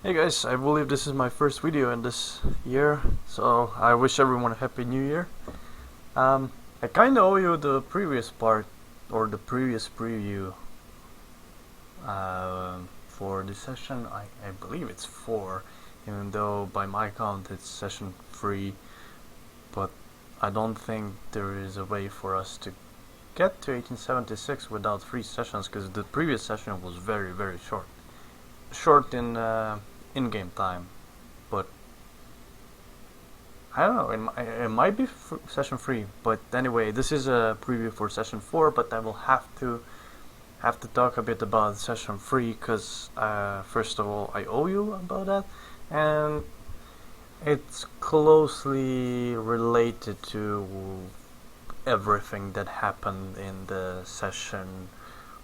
Hey guys, I believe this is my first video in this year, so I wish everyone a happy new year. I kinda owe you the previous part, or the previous preview for this session. I believe it's 4, even though by my count it's session 3, but I don't think there is a way for us to get to 1876 without 3 sessions, because the previous session was very, very short. Short in-game time, but I don't know. It might be session 3, but anyway, this is a preview for session 4. But I will have to talk a bit about session 3 because first of all, I owe you about that, and it's closely related to everything that happened in the session.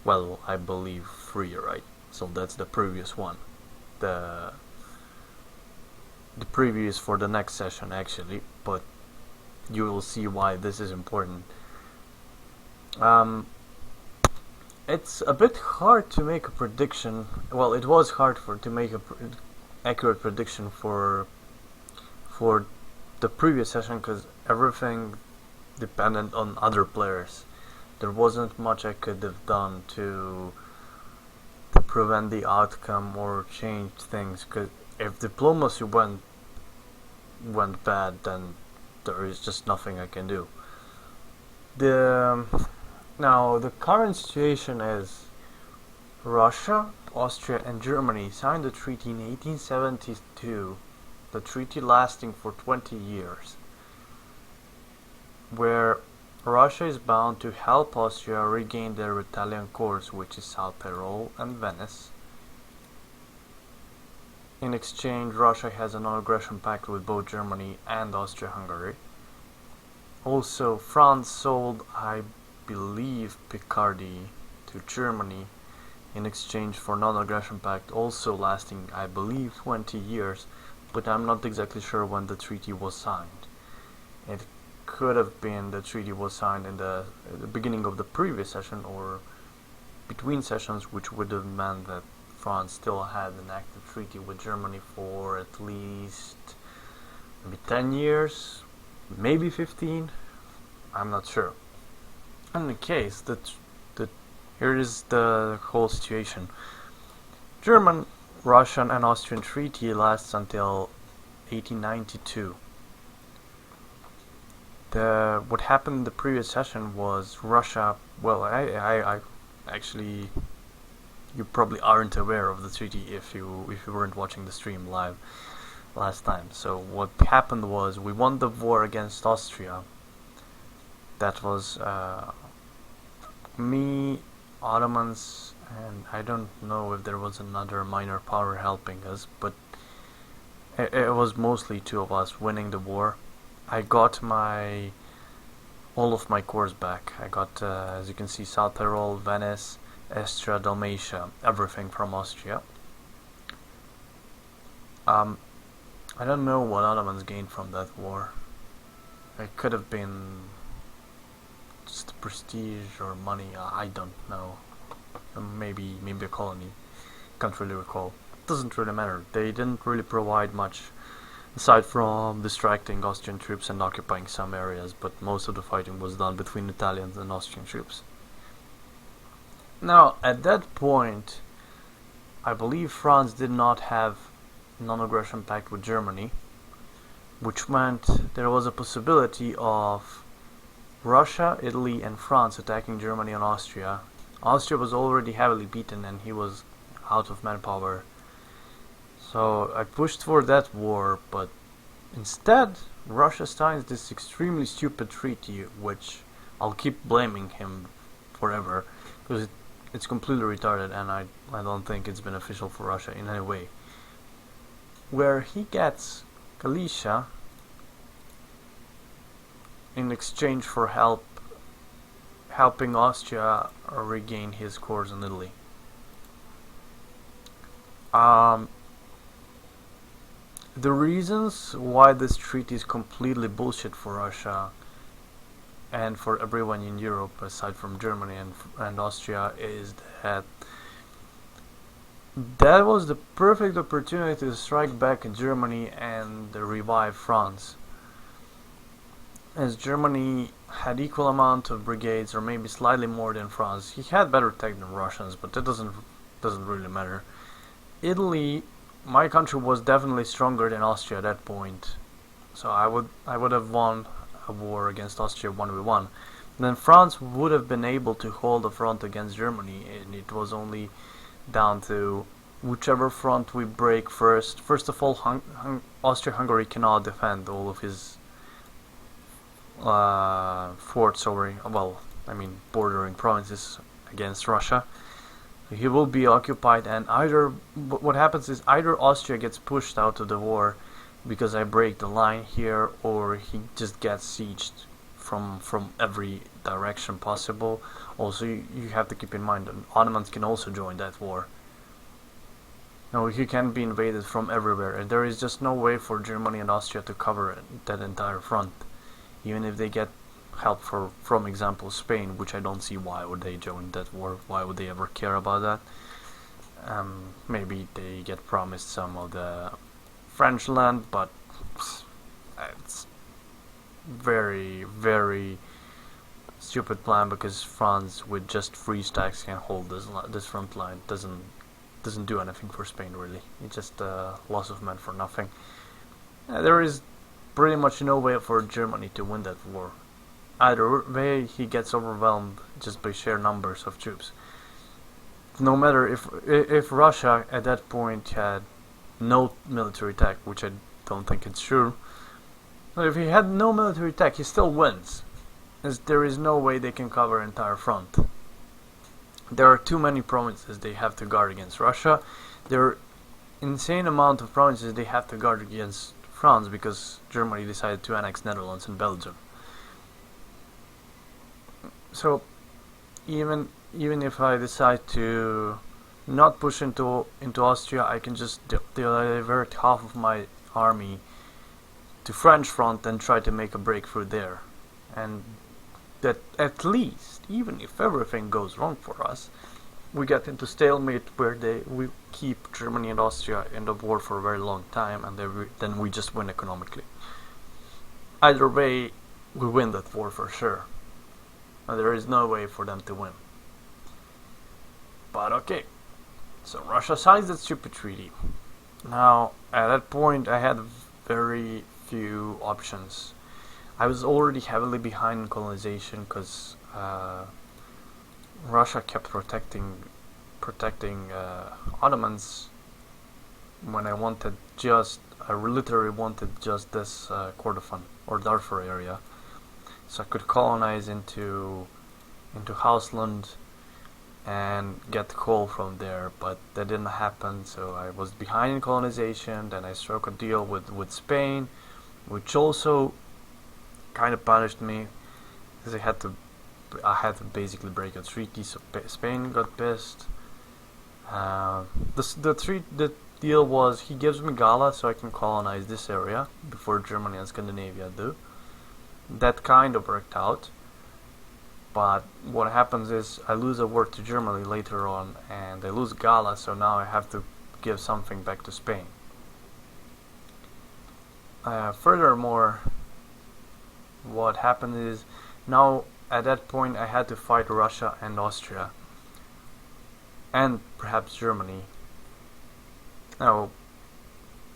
Well, I believe 3, right? So that's the previous one. The preview is for the next session actually, but you will see why this is important. It's a bit hard to make a prediction. Well, it was hard to make a accurate prediction for the previous session because everything depended on other players. There wasn't much I could have done to prevent the outcome or change things, because if diplomacy went bad, then there is just nothing I can do. Now the current situation is Russia, Austria and Germany signed a treaty in 1872, the treaty lasting for 20 years, where Russia is bound to help Austria regain their Italian cores, which is South Tyrol and Venice. In exchange, Russia has a non-aggression pact with both Germany and Austria-Hungary. Also, France sold, I believe, Picardy to Germany in exchange for non-aggression pact, also lasting, I believe, 20 years, but I'm not exactly sure when the treaty was signed. It could have been the treaty was signed in the beginning of the previous session or between sessions, which would have meant that France still had an active treaty with Germany for at least maybe 10 years, maybe 15, I'm not sure. In the case that here is the whole situation. German, Russian and Austrian treaty lasts until 1892. What happened in the previous session was Russia. Well, I actually, you probably aren't aware of the treaty if you weren't watching the stream live last time. So what happened was we won the war against Austria. That was me, Ottomans, and I don't know if there was another minor power helping us, but it was mostly two of us winning the war. I got all of my cores back. I got, as you can see, South Tyrol, Venice, Istria, Dalmatia, everything from Austria. I don't know what Ottomans gained from that war. It could have been just prestige or money. I don't know. Maybe a colony. Can't really recall. Doesn't really matter. They didn't really provide much, aside from distracting Austrian troops and occupying some areas, but most of the fighting was done between Italians and Austrian troops. Now, at that point, I believe France did not have non-aggression pact with Germany, which meant there was a possibility of Russia, Italy and France attacking Germany and Austria. Austria was already heavily beaten and he was out of manpower. So I pushed for that war, but instead Russia signs this extremely stupid treaty, which I'll keep blaming him forever, because it's completely retarded and I don't think it's beneficial for Russia in any way. Where he gets Galicia in exchange for helping Austria regain his cores in Italy. The reasons why this treaty is completely bullshit for Russia and for everyone in Europe aside from Germany and Austria is that That was the perfect opportunity to strike back at Germany and revive France, as Germany had equal amount of brigades, or maybe slightly more than France. He had better tech than Russians, but that doesn't really matter. Italy, my country, was definitely stronger than Austria at that point, so I would have won a war against Austria 1v1. Then France would have been able to hold a front against Germany, and it was only down to whichever front we break first. First of all, Austria-Hungary cannot defend all of his forts over, well, I mean, bordering provinces against Russia. He will be occupied, and either what happens is either Austria gets pushed out of the war because I break the line here, or he just gets sieged from every direction possible. Also, you have to keep in mind that Ottomans can also join that war. No, he can be invaded from everywhere, and there is just no way for Germany and Austria to cover that entire front. Even if they get help from example Spain, which I don't see why would they join that war. Why would they ever care about that? Maybe they get promised some of the French land, but it's very, very stupid plan, because France with just 3 stacks can hold this front line. Doesn't do anything for Spain really. It's just a loss of men for nothing. There is pretty much no way for Germany to win that war. Either way, he gets overwhelmed just by sheer numbers of troops. No matter if Russia at that point had no military tech, which I don't think it's true. If he had no military tech, he still wins, as there is no way they can cover an entire front. There are too many provinces they have to guard against Russia. There are insane amount of provinces they have to guard against France, because Germany decided to annex Netherlands and Belgium. So even if I decide to not push into Austria, I can just divert half of my army to French front and try to make a breakthrough there. And that at least, even if everything goes wrong for us, we get into stalemate where we keep Germany and Austria in the war for a very long time, and then we just win economically. Either way, we win that war for sure. And there is no way for them to win. But okay, so Russia signs that stupid treaty. Now, at that point, I had very few options. I was already heavily behind in colonization, because Russia kept protecting Ottomans when I literally wanted just this Kordofan or Darfur area, so I could colonize into Houseland and get coal from there, but that didn't happen, so I was behind in colonization. Then I struck a deal with Spain, which also kind of punished me, because I had to basically break a treaty, so Spain got pissed. The deal was he gives me Gala so I can colonize this area before Germany and Scandinavia do. That kind of worked out, but what happens is I lose a war to Germany later on, and I lose Gala, so now I have to give something back to Spain. Furthermore, what happened is, now at that point I had to fight Russia and Austria, and perhaps Germany. Now,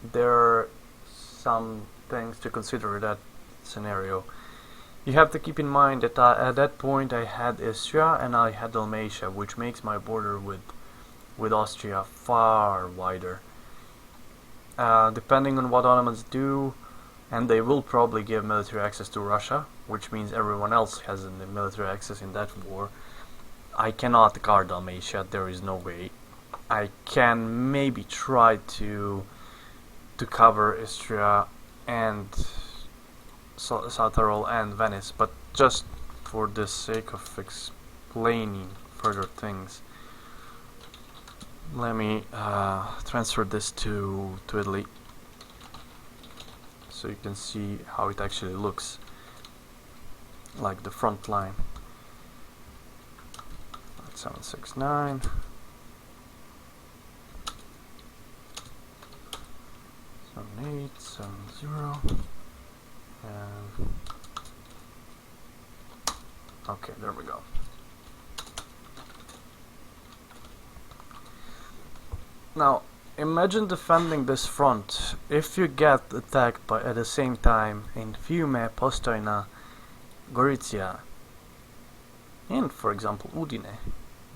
there are some things to consider in that scenario. You have to keep in mind that at that point I had Istria and I had Dalmatia, which makes my border with Austria far wider. Depending on what Ottomans do, and they will probably give military access to Russia, which means everyone else has military access in that war. I cannot guard Dalmatia, there is no way. I can maybe try to cover Istria and South Tyrol and Venice, but just for the sake of explaining further things, let me transfer this to Italy, so you can see how it actually looks like the front line. 769. 870. And okay, there we go. Now, imagine defending this front. If you get attacked by at the same time in Fiume, Postojna, Gorizia, and for example Udine,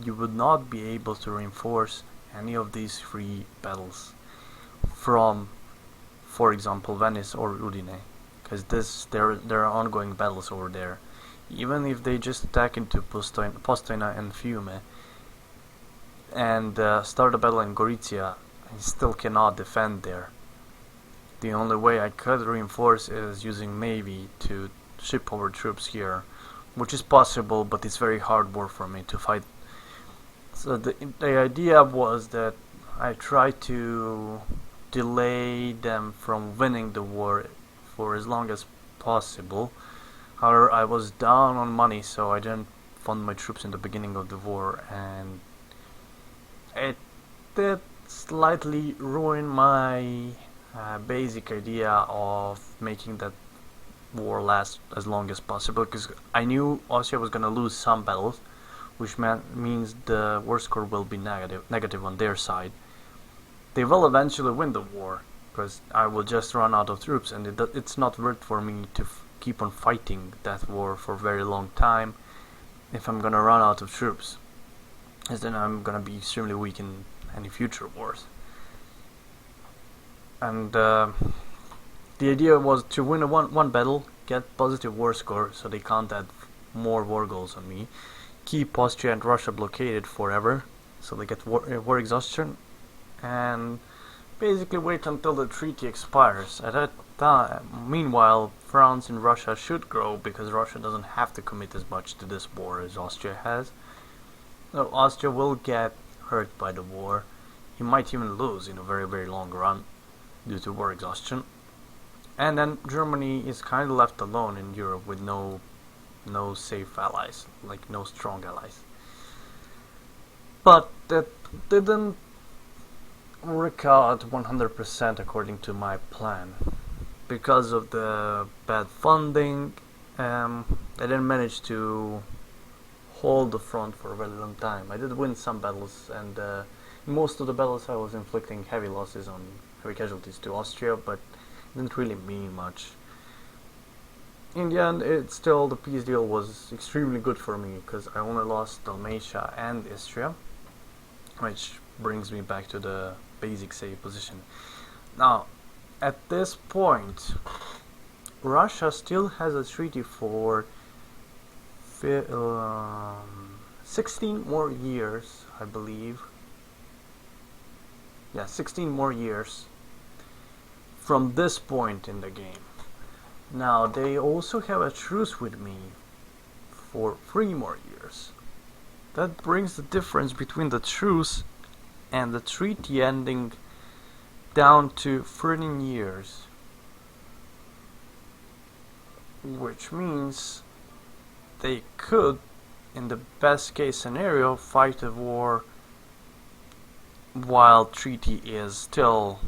you would not be able to reinforce any of these three battles from, for example, Venice or Udine, because there are ongoing battles over there. Even if they just attack into Postojna and Fiume and start a battle in Gorizia, I still cannot defend there. The only way I could reinforce is using Navy to ship over troops here, which is possible, but it's very hard war for me to fight. So the idea was that I try to delay them from winning the war for as long as possible. However, I was down on money, so I didn't fund my troops in the beginning of the war, and it did slightly ruin my basic idea of making that war last as long as possible, because I knew Austria was going to lose some battles, which means the war score will be negative on their side. They will eventually win the war, because I will just run out of troops, and it's not worth for me to keep on fighting that war for a very long time if I'm gonna run out of troops, as then I'm gonna be extremely weak in any future wars. And the idea was to win one battle, get positive war score so they can't add more war goals on me, keep Austria and Russia blockaded forever so they get war exhaustion, and basically wait until the treaty expires. At that time, meanwhile, France and Russia should grow, because Russia doesn't have to commit as much to this war as Austria has. So Austria will get hurt by the war. He might even lose in a very, very long run due to war exhaustion. And then Germany is kind of left alone in Europe with no safe allies, like no strong allies. But that didn't work out 100% according to my plan. Because of the bad funding, I didn't manage to hold the front for a very long time. I did win some battles, and in most of the battles I was inflicting heavy losses on heavy casualties to Austria, but it didn't really mean much. In the end, the peace deal was extremely good for me, because I only lost Dalmatia and Istria, which brings me back to the basic safe position. Now, at this point, Russia still has a treaty for 16 more years, I believe. Yeah, 16 more years from this point in the game. Now, they also have a truce with me for 3 more years. That brings the difference between the truce and the treaty ending down to 13 years, which means they could, in the best case scenario, fight a war while treaty is still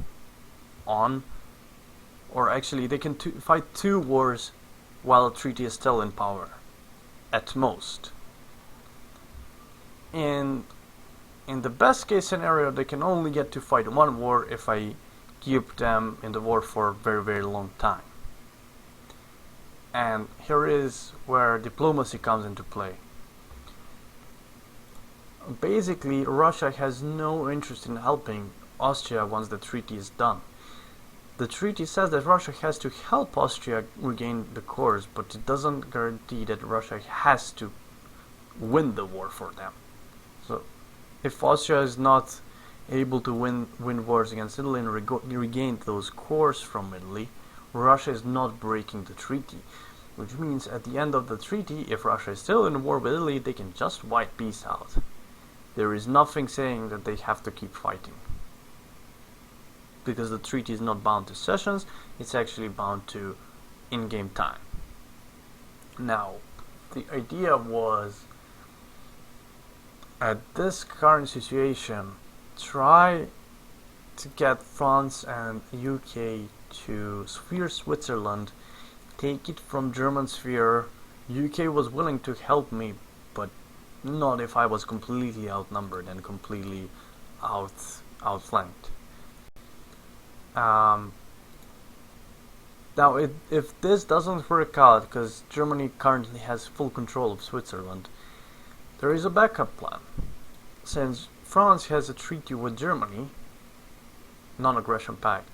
on, or actually they can fight 2 wars while the treaty is still in power, at most. In the best case scenario, they can only get to fight 1 war if I keep them in the war for a very, very long time. And here is where diplomacy comes into play. Basically, Russia has no interest in helping Austria once the treaty is done. The treaty says that Russia has to help Austria regain the cores, but it doesn't guarantee that Russia has to win the war for them. So, if Austria is not able to win wars against Italy and regain those cores from Italy, Russia is not breaking the treaty. Which means at the end of the treaty, if Russia is still in war with Italy, they can just wipe peace out. There is nothing saying that they have to keep fighting. Because the treaty is not bound to sessions, it's actually bound to in-game time. Now, the idea was, at this current situation, try to get France and UK to sphere Switzerland, take it from German sphere. UK was willing to help me, but not if I was completely outnumbered and completely outflanked. Um, Now, if this doesn't work out, because Germany currently has full control of Switzerland, there is a backup plan. Since France has a treaty with Germany, non-aggression pact,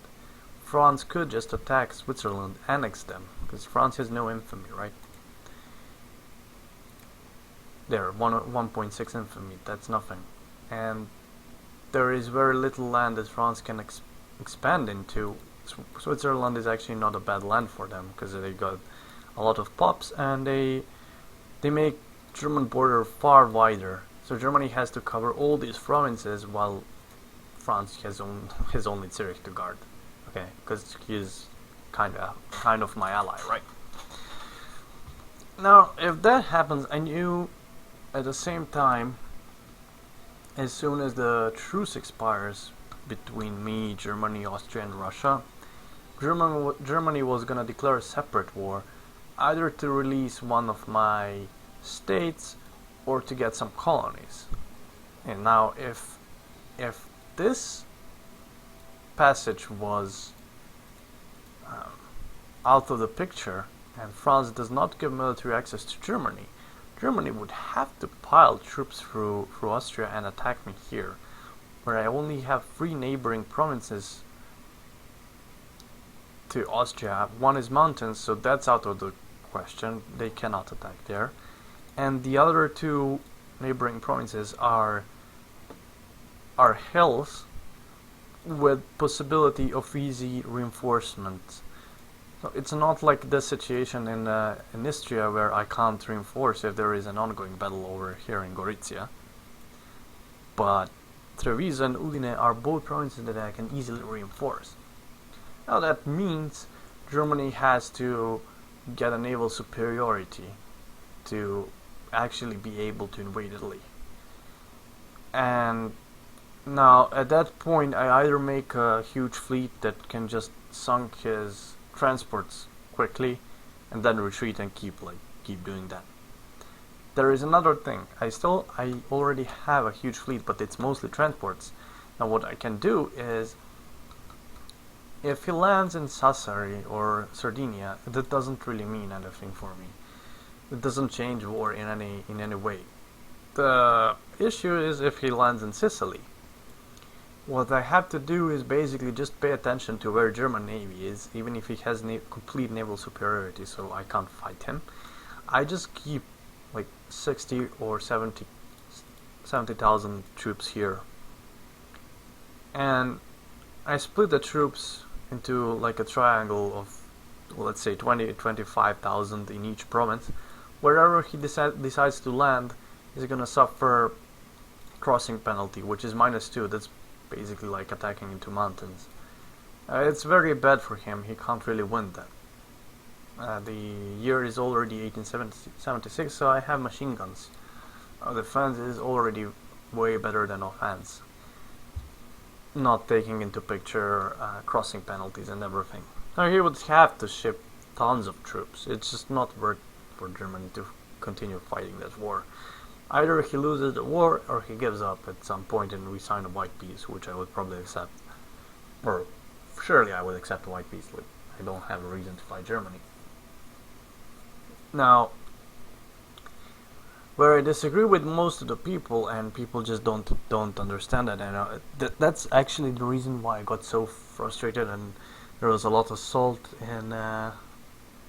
France could just attack Switzerland, annex them, because France has no infamy, right? There, 1.6 infamy, that's nothing. And there is very little land that France can expand into. Switzerland is actually not a bad land for them, because they got a lot of pops, and they make German border far wider. So Germany has to cover all these provinces, while France has only Zurich to guard. Okay, because he's kind of my ally, right? Now, if that happens, and you, at the same time, as soon as the truce expires between me, Germany, Austria, and Russia, Germany was gonna declare a separate war, either to release one of my states or to get some colonies. And now, if this passage was out of the picture, and France does not give military access to Germany, Germany would have to pile troops through Austria and attack me here, where I only have 3 neighboring provinces to Austria. One is mountains, so that's out of the question. They cannot attack there. And the other 2 neighboring provinces are hills with possibility of easy reinforcement. So it's not like the situation in Istria, where I can't reinforce if there is an ongoing battle over here in Gorizia. But Treviso and Udine are both provinces that I can easily reinforce. Now that means Germany has to get a naval superiority to actually be able to invade Italy. And now at that point, I either make a huge fleet that can just sunk his transports quickly and then retreat and keep doing that. There is another thing. I already have a huge fleet, but it's mostly transports. Now what I can do is, if he lands in Sassari or Sardinia, that doesn't really mean anything for me. It doesn't change war in any way. The issue is if he lands in Sicily. What I have to do is basically just pay attention to where German Navy is, even if he has complete naval superiority, so I can't fight him. I just keep like 60 or 70,000 troops here. And I split the troops into like a triangle of, let's say, 25,000 in each province. Wherever he decides to land, he's gonna suffer crossing penalty, which is -2. That's basically like attacking into mountains. It's very bad for him. He can't really win that. The year is already 1876, so I have machine guns. Defense is already way better than offense, not taking into picture crossing penalties and everything. Now he would have to ship tons of troops. It's just not worth for Germany to continue fighting this war. Either he loses the war or he gives up at some point and we sign a white peace, which I would probably accept. Or surely I would accept a white peace. I don't have a reason to fight Germany. Now, where I disagree with most of the people, and people just don't understand that, and that's actually the reason why I got so frustrated, and there was a lot of salt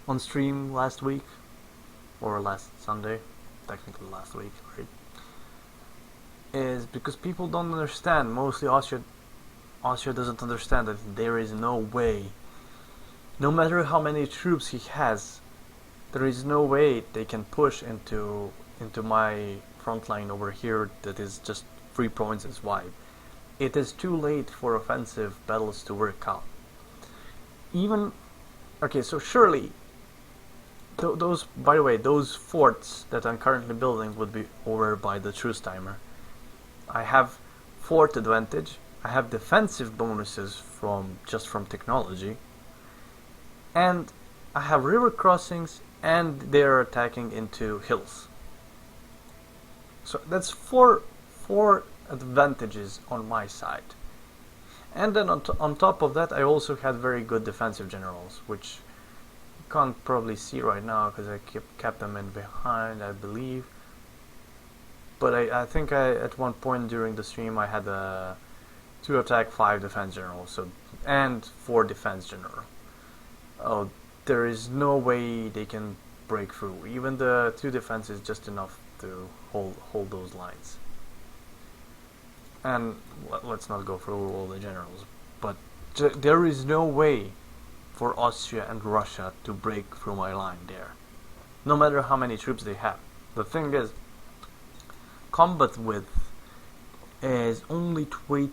on stream last week, or last Sunday, technically last week, right? Is because people don't understand. Mostly Austria doesn't understand that there is no way, no matter how many troops he has, there is no way they can push into my front line over here that is just 3 provinces wide. It is too late for offensive battles to work out. Okay, so surely those, by the way, those forts that I'm currently building would be over by the truce timer. I have fort advantage. I have defensive bonuses from technology. and I have river crossings, and they're attacking into hills. So that's four advantages on my side. And then on top of that, I also had very good defensive generals, which you can't probably see right now because I kept them in behind, I believe. But I think at one point during the stream I had 2 attack, 5 defense generals, and 4 defense general. Oh, there is no way they can break through. Even the 2 defense is just enough to hold those lines. And let's not go through all the generals, but there is no way for Austria and Russia to break through my line there, no matter how many troops they have. The thing is, combat width is only 28.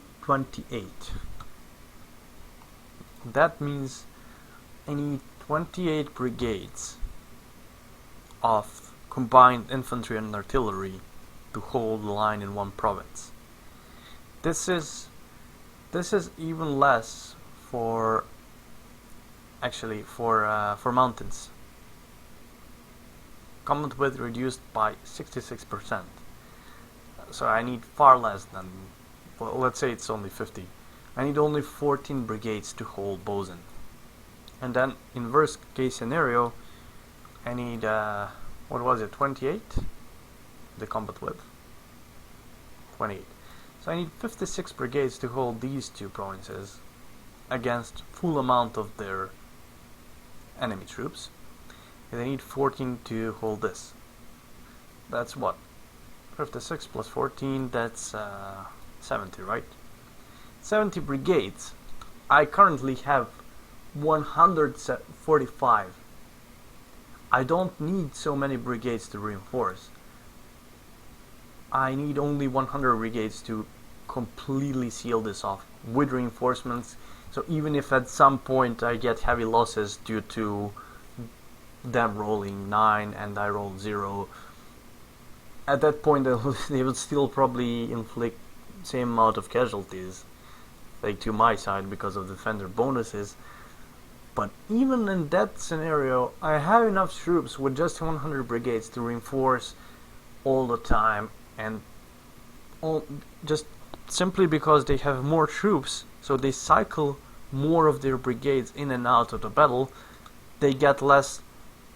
That means I need 28 brigades of combined infantry and artillery to hold the line in one province. This is even less for mountains. Combat width reduced by 66%. So I need far less than, well, let's say it's only 50. I need only 14 brigades to hold Bozen. And then in worst case scenario, I need 28? The combat width? 28. So I need 56 brigades to hold these 2 provinces against full amount of their enemy troops. And I need 14 to hold this. That's what? 56 plus 14, that's 70, right? 70 brigades. I currently have 145. I don't need so many brigades to reinforce. I need only 100 brigades to completely seal this off with reinforcements. So even if at some point I get heavy losses due to them rolling 9 and I roll 0, at that point they will still probably inflict same amount of casualties, like to my side because of defender bonuses. But even in that scenario, I have enough troops with just 100 brigades to reinforce all the time, and just simply because they have more troops, so they cycle more of their brigades in and out of the battle, they get less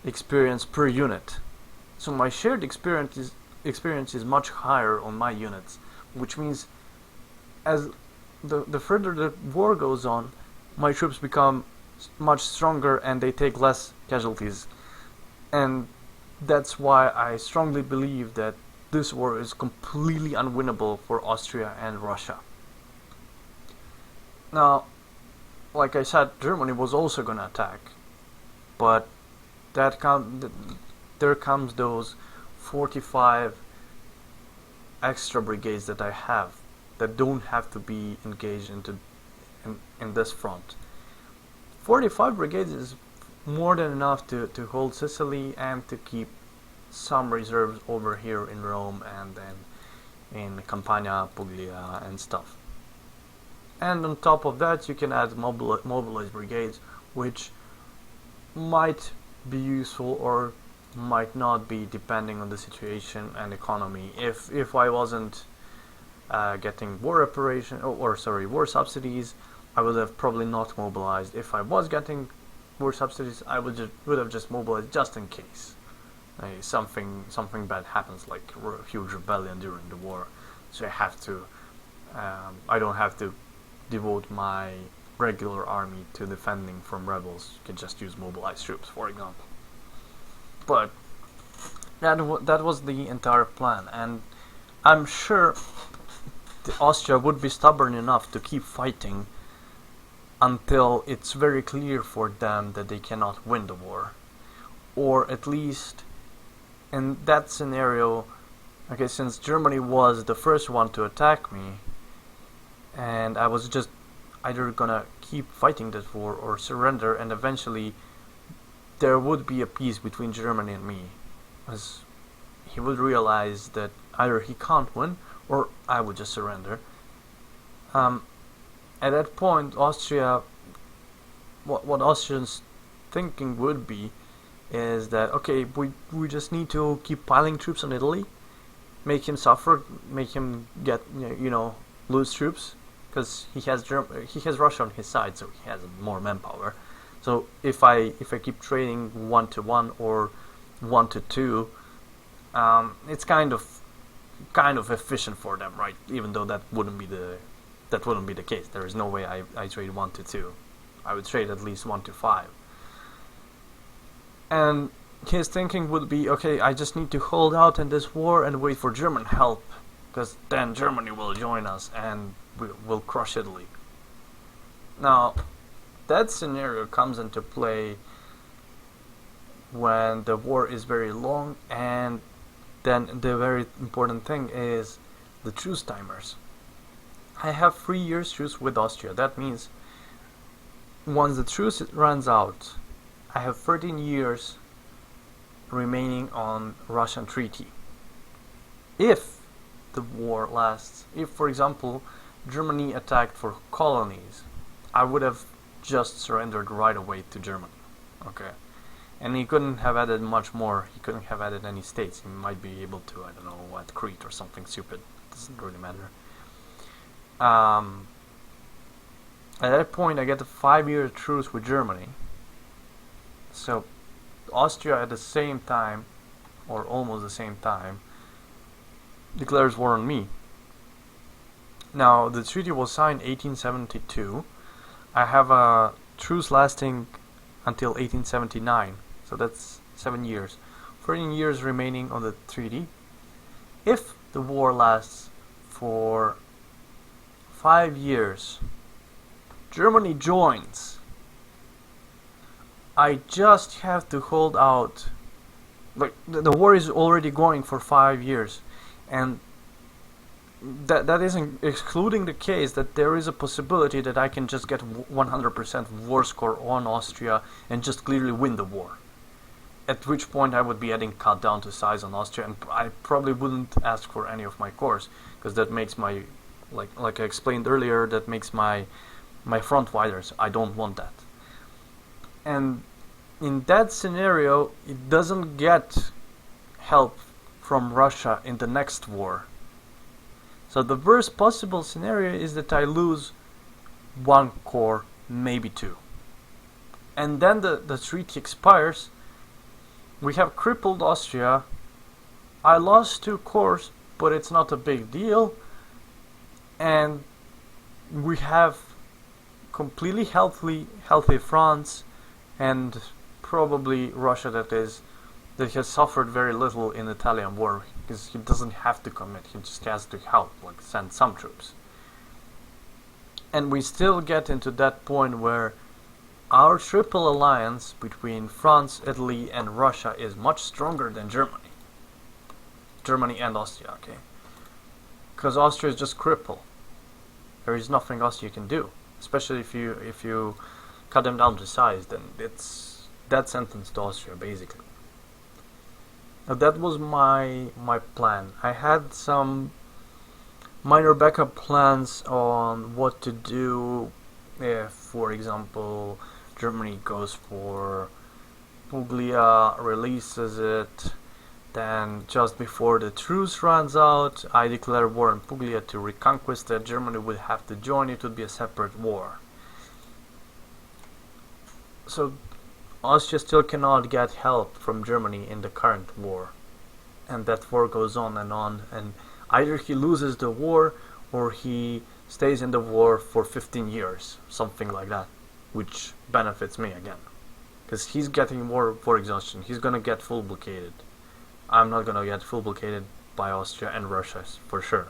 experience per unit. So my shared experience is much higher on my units, which means as the further the war goes on, my troops become much stronger and they take less casualties. And that's why I strongly believe that this war is completely unwinnable for Austria and Russia. Now, like I said, Germany was also gonna attack, but there comes those 45 extra brigades that I have that don't have to be engaged in this front. 45 brigades is more than enough to hold Sicily and to keep some reserves over here in Rome and then in Campania, Puglia and stuff. And on top of that you can add mobilized brigades, which might be useful or might not be, depending on the situation and economy. If I wasn't getting war subsidies, I would have probably not mobilized. If I was getting war subsidies, I would have just mobilized just in case something bad happens, like a huge rebellion during the war. So I don't have to devote my regular army to defending from rebels. You can just use mobilized troops, for example. But that was the entire plan, and I'm sure Austria would be stubborn enough to keep fighting until it's very clear for them that they cannot win the war. Or at least in that scenario, okay, since Germany was the first one to attack me, and I was just either gonna keep fighting that war or surrender, and eventually there would be a peace between Germany and me, as he would realize that either he can't win or I would just surrender. At that point, Austria, what Austrians thinking would be is that, okay, we just need to keep piling troops on Italy, make him suffer, make him get, lose troops, because he has Russia on his side, so he has more manpower. So if I keep trading 1-1 or 1-2, it's kind of efficient for them, right? Even though that wouldn't be the case. There is no way I trade 1-2. I would trade at least 1-5. And his thinking would be, okay, I just need to hold out in this war and wait for German help, because then Germany will join us and we'll crush Italy. Now, that scenario comes into play when the war is very long, and then the very important thing is the truce timers. I have 3 years truce with Austria. That means once the truce runs out, I have 13 years remaining on Russian treaty. If the war lasts, if, for example, Germany attacked for colonies, I would have just surrendered right away to Germany. Okay. And he couldn't have added much more. He couldn't have added any states. He might be able to, I don't know, add Crete or something stupid. Doesn't really matter. At that point, I get a 5-year truce with Germany. So Austria at the same time, or almost the same time, declares war on me. Now, the treaty was signed 1872. I have a truce lasting until 1879, so that's 7 years. 13 years remaining on the treaty. If the war lasts for 5 years, Germany joins. I just have to hold out. Like, the war is already going for 5 years, and that isn't excluding the case that there is a possibility that I can just get 100% war score on Austria and just clearly win the war. At which point I would be adding cut down to size on Austria, and I probably wouldn't ask for any of my cores, because that makes my, like I explained earlier, that makes my front wider. So I don't want that. And in that scenario, it doesn't get help from Russia in the next war. So the worst possible scenario is that I lose 1 corps, maybe 2. And then the treaty expires. We have crippled Austria. I lost 2 corps, but it's not a big deal. And we have completely healthy France, and probably Russia that has suffered very little in the Italian war, because he doesn't have to commit, he just has to help, like send some troops. And we still get into that point where our triple alliance between France, Italy, and Russia is much stronger than Germany. Germany and Austria, okay? Because Austria is just crippled. There is nothing Austria can do. Especially if you cut them down to size, then it's that sentence to Austria, basically. Now, that was my plan. I had some minor backup plans on what to do if, for example, Germany goes for Puglia, releases it, then just before the truce runs out, I declare war on Puglia to reconquest it. Germany would have to join, it would be a separate war. So Austria still cannot get help from Germany in the current war, and that war goes on, and either he loses the war or he stays in the war for 15 years, something like that, which benefits me again, because he's getting war exhaustion. He's gonna get full blockaded. I'm not gonna get full blockaded by Austria and Russia for sure.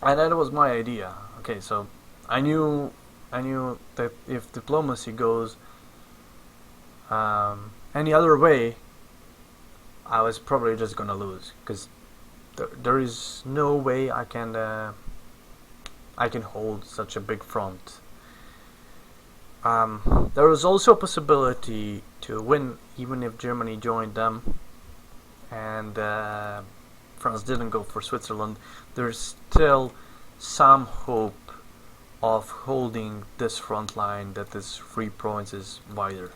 And that was my idea. Okay, so I knew that if diplomacy goes any other way, I was probably just gonna lose, because there is no way I can hold such a big front. There was also a possibility to win even if Germany joined them and France didn't go for Switzerland. There's still some hope of holding this front line that is 3 provinces wider.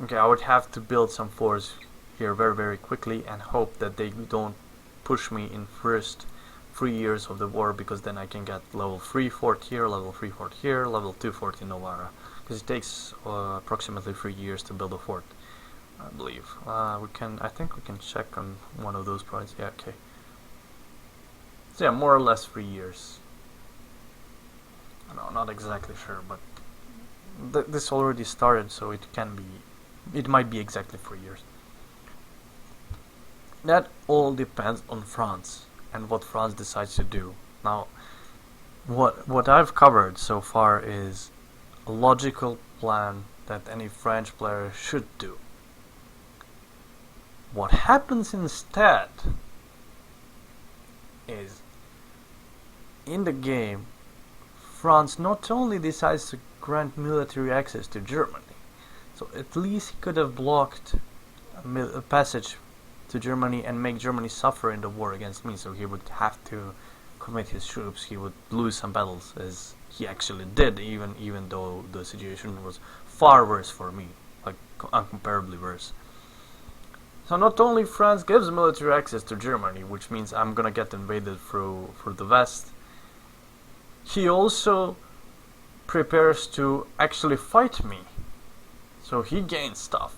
Okay, I would have to build some force here very quickly and hope that they don't push me in first 3 years of the war, because then I can get level 3 fort here, level 3 fort here, level 2 fort in Novara, because it takes approximately 3 years to build a fort, I believe. I think we can check on one of those points. Yeah, okay. So yeah, more or less 3 years. No, not exactly sure, but this already started, so it might be exactly 3 years. That all depends on France and what France decides to do. Now, what I've covered so far is a logical plan that any French player should do. What happens instead is, in the game, France not only decides to grant military access to Germany, so at least he could have blocked a passage to Germany and make Germany suffer in the war against me, so he would have to commit his troops, he would lose some battles, as he actually did, even though the situation was far worse for me, like incomparably worse. So not only France gives military access to Germany, which means I'm gonna get invaded through the west, he also prepares to actually fight me. So he gains stuff,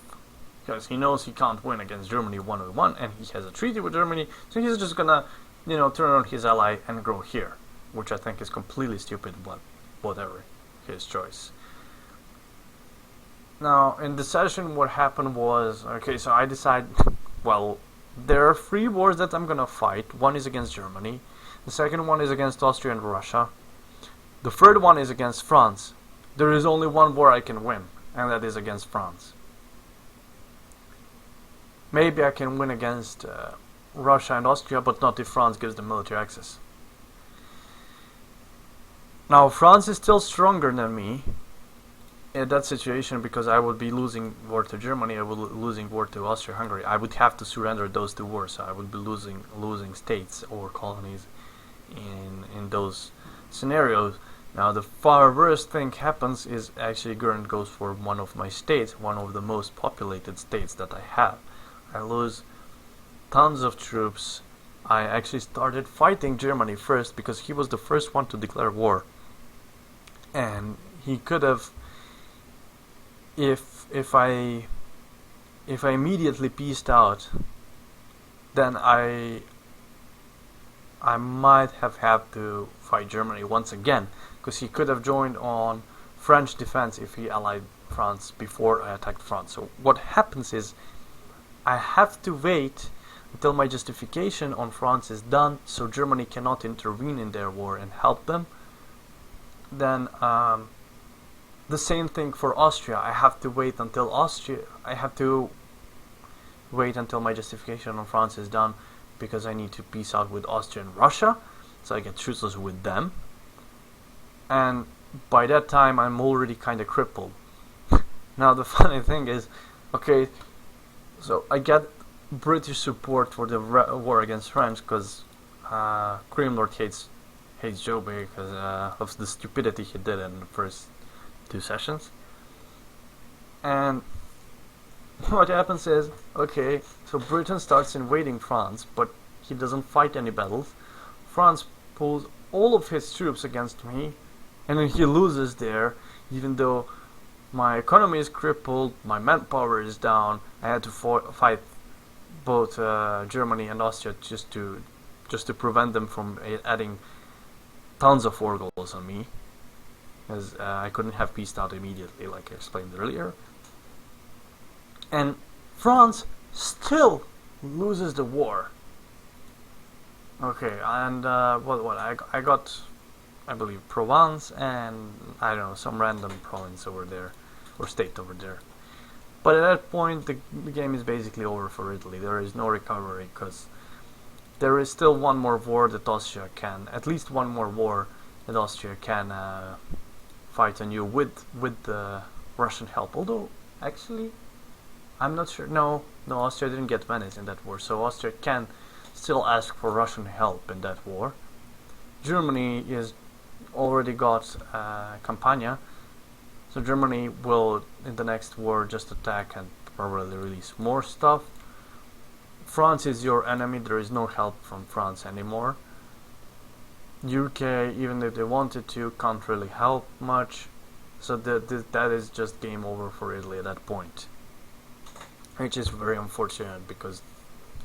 because he knows he can't win against Germany 1-on-1, and he has a treaty with Germany, so he's just gonna, turn on his ally and grow here, which I think is completely stupid, but whatever, his choice. Now, in the session, what happened was, okay, so I decide, well, there are 3 wars that I'm gonna fight. One is against Germany, the second one is against Austria and Russia, the third one is against France. There is only one war I can win, and that is against France. Maybe I can win against Russia and Austria, but not if France gives them military access. Now, France is still stronger than me in that situation, because I would be losing war to Germany, I would be losing war to Austria-Hungary. I would have to surrender those 2 wars, so I would be losing states or colonies in those scenarios. Now, the far worst thing happens is actually Gurren goes for one of my states, one of the most populated states that I have. I lose tons of troops. I actually started fighting Germany first, because he was the first one to declare war, and he could have, if I immediately peaced out, then I might have had to fight Germany once again, because he could have joined on French defense if he allied France before I attacked France. So what happens is, I have to wait until my justification on France is done, so Germany cannot intervene in their war and help them. Then the same thing for Austria. I have to wait until my justification on France is done, because I need to peace out with Austria and Russia, so I get truceless with them. And by that time, I'm already kind of crippled. Now, the funny thing is, okay, so I get British support for the war against France, because Grimlord hates Joby because of the stupidity he did in the first 2 sessions. And what happens is, okay, so Britain starts invading France, but he doesn't fight any battles. France pulls all of his troops against me, and then he loses there, even though my economy is crippled, my manpower is down. I had to fight both Germany and Austria just to prevent them from adding tons of war goals on me, because I couldn't have peaced out immediately, like I explained earlier. And France still loses the war. Okay, and I got, I believe, Provence and, I don't know, some random province over there, or state over there. But at that point, the game is basically over for Italy. There is no recovery, because there is still one more war that Austria can, at least one more war that Austria can fight on you with the Russian help. Although, actually, I'm not sure. No, Austria didn't get Venice in that war, so Austria can still ask for Russian help in that war. Germany is already got Campania, so Germany will in the next war just attack and probably release more stuff. France is your enemy, there is no help from France anymore. UK, even if they wanted to, can't really help much, so that is just game over for Italy at that point, which is very unfortunate because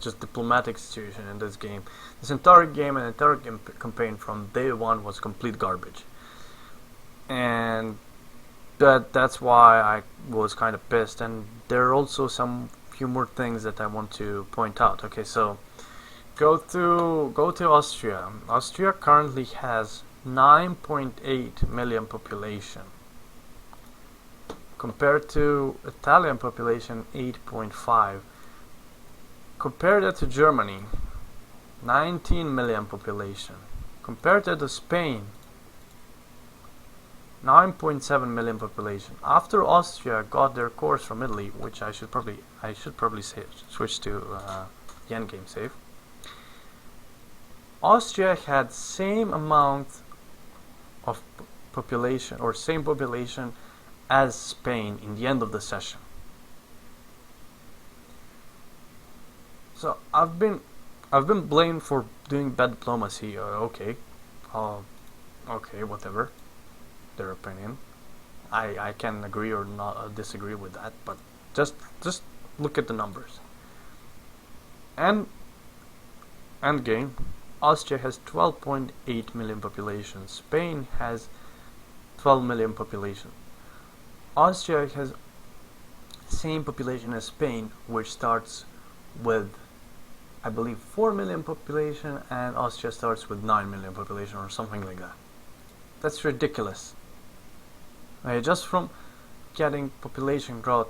just diplomatic situation in this game. This entire game and entire campaign from day one was complete garbage, and that's why I was kind of pissed. And there are also some few more things that I want to point out. Okay, so go to Austria. Austria currently has 9.8 million population compared to Italian population 8.5. Compare that to Germany, 19 million population. Compare that to Spain, 9.7 million population. After Austria got their course from Italy, which I should probably say, switch to the endgame save. Austria had same amount of population or same population as Spain in the end of the session. So I've been blamed for doing bad diplomacy. Okay, whatever. Their opinion. I can agree or not disagree with that, but just look at the numbers. And game, Austria has 12.8 million population. Spain has 12 million population. Austria has same population as Spain, which starts with, I believe, 4 million population, and Austria starts with 9 million population or something like that. That's ridiculous. Just from getting population growth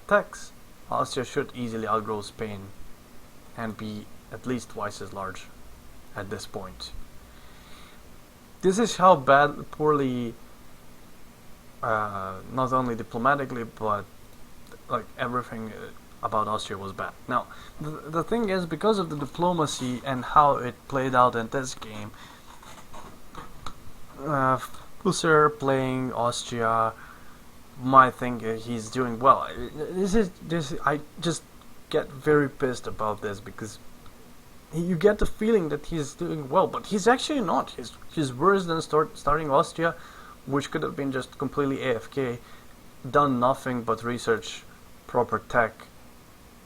tax, Austria should easily outgrow Spain and be at least twice as large at this point. This is how poorly, not only diplomatically, but like everything about Austria was bad. Now, the thing is, because of the diplomacy and how it played out in this game, Husser playing Austria might think he's doing well. I just get very pissed about this because you get the feeling that he's doing well, but he's actually not. He's worse than starting Austria, which could have been just completely AFK, done nothing but research proper tech,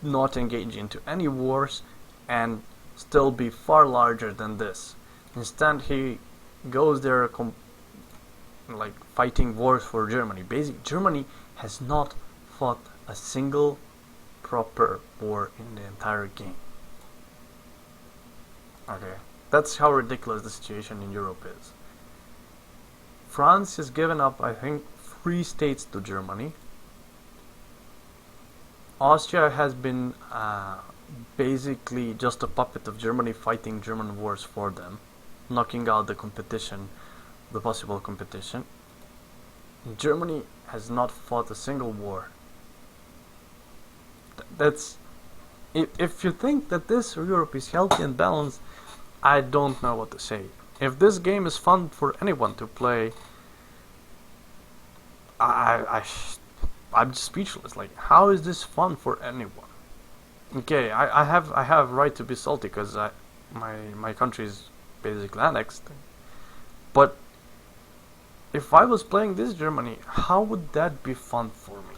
not engage into any wars, and still be far larger than this. Instead, he goes there like fighting wars for Germany. Basically, Germany has not fought a single proper war in the entire game. Okay, that's how ridiculous the situation in Europe is. France has given up, I think, 3 states to Germany. Austria has been basically just a puppet of Germany, fighting German wars for them, knocking out the competition, the possible competition. Germany has not fought a single war. That's if you think that this Europe is healthy and balanced, I don't know what to say. If this game is fun for anyone to play, I'm just speechless. Like, how is this fun for anyone? Okay, I have right to be salty because my country is basically annexed. But if I was playing this Germany, how would that be fun for me?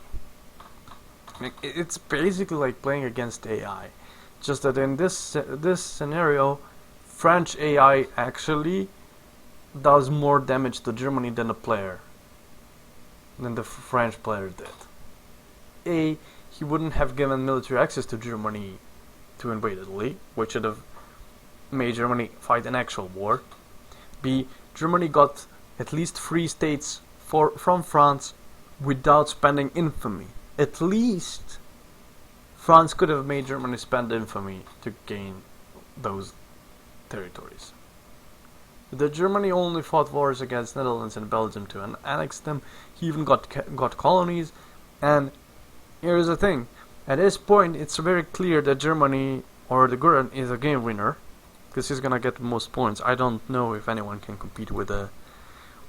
Like, it's basically like playing against AI. Just that in this scenario, French AI actually does more damage to Germany than the French player did. He wouldn't have given military access to Germany to invade Italy, which would have made Germany fight an actual war. B, Germany got at least 3 states from France without spending infamy. At least France could have made Germany spend infamy to gain those territories. The Germany only fought wars against Netherlands and Belgium to annex them. He even got colonies. And here's the thing: at this point, it's very clear that Germany or the Gurren is a game winner because he's gonna get the most points. I don't know if anyone can compete with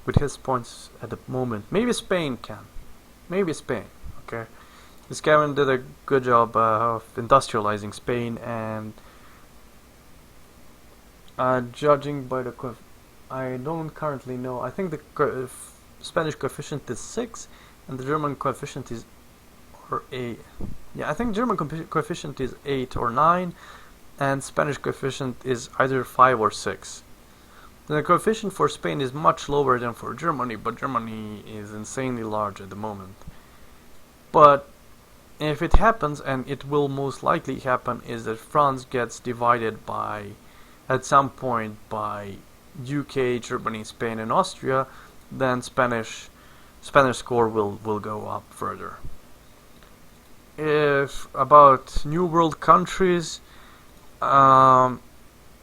with his points at the moment. Maybe Spain can. Maybe Spain. Okay. This Kevin did a good job of industrializing Spain, and judging by the I don't currently know. I think the Spanish coefficient is 6, and the German coefficient is or 8. Yeah, I think German coefficient is 8 or 9, and Spanish coefficient is either 5 or 6. The coefficient for Spain is much lower than for Germany, but Germany is insanely large at the moment. But if it happens, and it will most likely happen, is that France gets divided by, at some point, by UK, Germany, Spain, and Austria, then Spanish score will go up further. If about New World countries,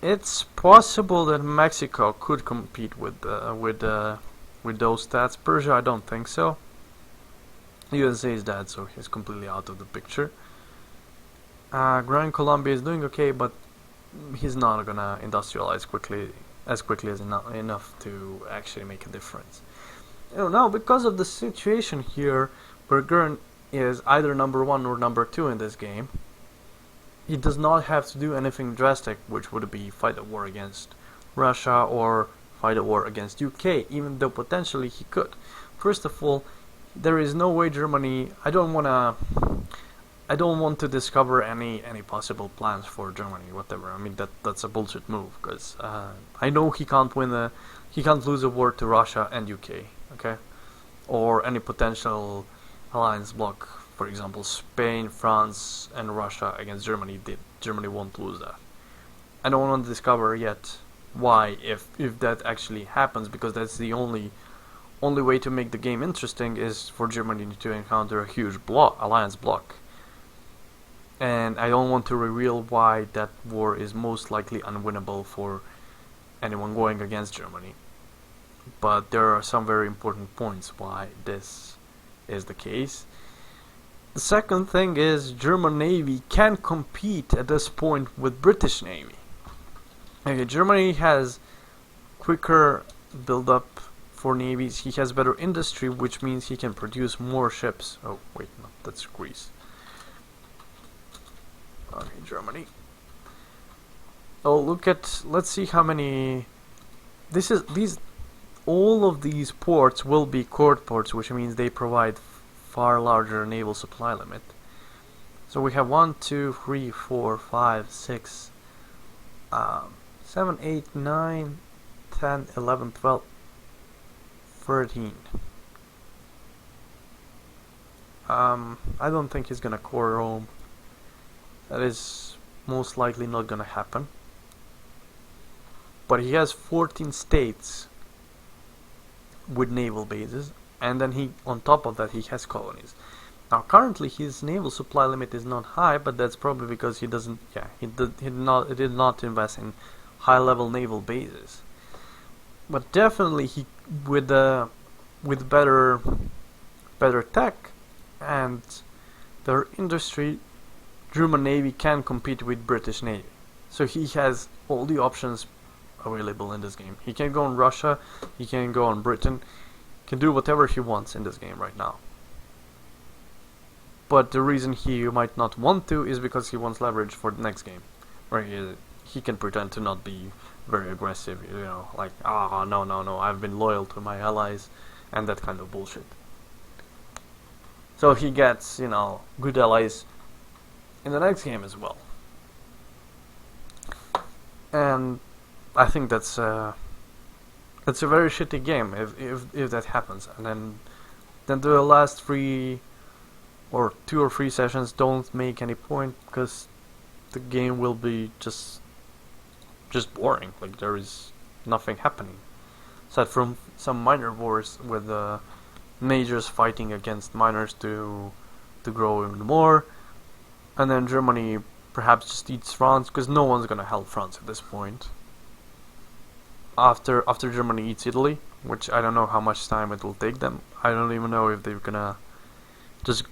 it's possible that Mexico could compete with those stats. Persia, I don't think so. USA is dead, so he's completely out of the picture. Gran Colombia is doing okay, but he's not gonna industrialize as quickly as enough to actually make a difference. Now, because of the situation here, where Gurn is either number 1 or number 2 in this game, he does not have to do anything drastic, which would be fight a war against Russia or fight a war against UK, even though potentially he could. First of all, there is no way Germany. I don't want to discover any possible plans for Germany, whatever. I mean, that's a bullshit move, because I know he can't lose a war to Russia and UK, okay, or any potential alliance bloc. For example, Spain, France, and Russia against Germany. Germany won't lose that. I don't want to discover yet why, if that actually happens, because that's the only way to make the game interesting, is for Germany to encounter a huge alliance bloc. And I don't want to reveal why that war is most likely unwinnable for anyone going against Germany. But there are some very important points why this is the case. The second thing is German Navy can compete at this point with British Navy. Okay, Germany has quicker build-up for navies. He has better industry, which means he can produce more ships. Oh wait, no, that's Greece. Okay, Germany. Oh, let's see how many. All of these ports will be court ports, which means they provide far larger naval supply limit. So we have 1, 2, 3, 4, 5, 6, 7, 8, 9, 10, 11, 12, 13. I don't think he's gonna core Rome. That is most likely not gonna happen. But he has 14 states with naval bases, and then on top of that, he has colonies. Now, currently, his naval supply limit is not high, but that's probably because he doesn't. Yeah, he did not invest in high-level naval bases. But definitely, with better tech and better industry, German Navy can compete with British Navy. So he has all the options available in this game. He can go on Russia, he can go on Britain, can do whatever he wants in this game right now. But the reason he might not want to is because he wants leverage for the next game, where he can pretend to not be very aggressive, like, no, I've been loyal to my allies, and that kind of bullshit. So he gets, good allies in the next game as well. And I think that's a very shitty game if that happens. And then the last 2 or 3 sessions don't make any point, because the game will be just boring. Like, there is nothing happening aside from some minor wars with majors fighting against minors to grow even more, and then Germany perhaps just eats France, because no one's gonna help France at this point. After Germany eats Italy, which I don't know how much time it will take them. I don't even know if they're gonna just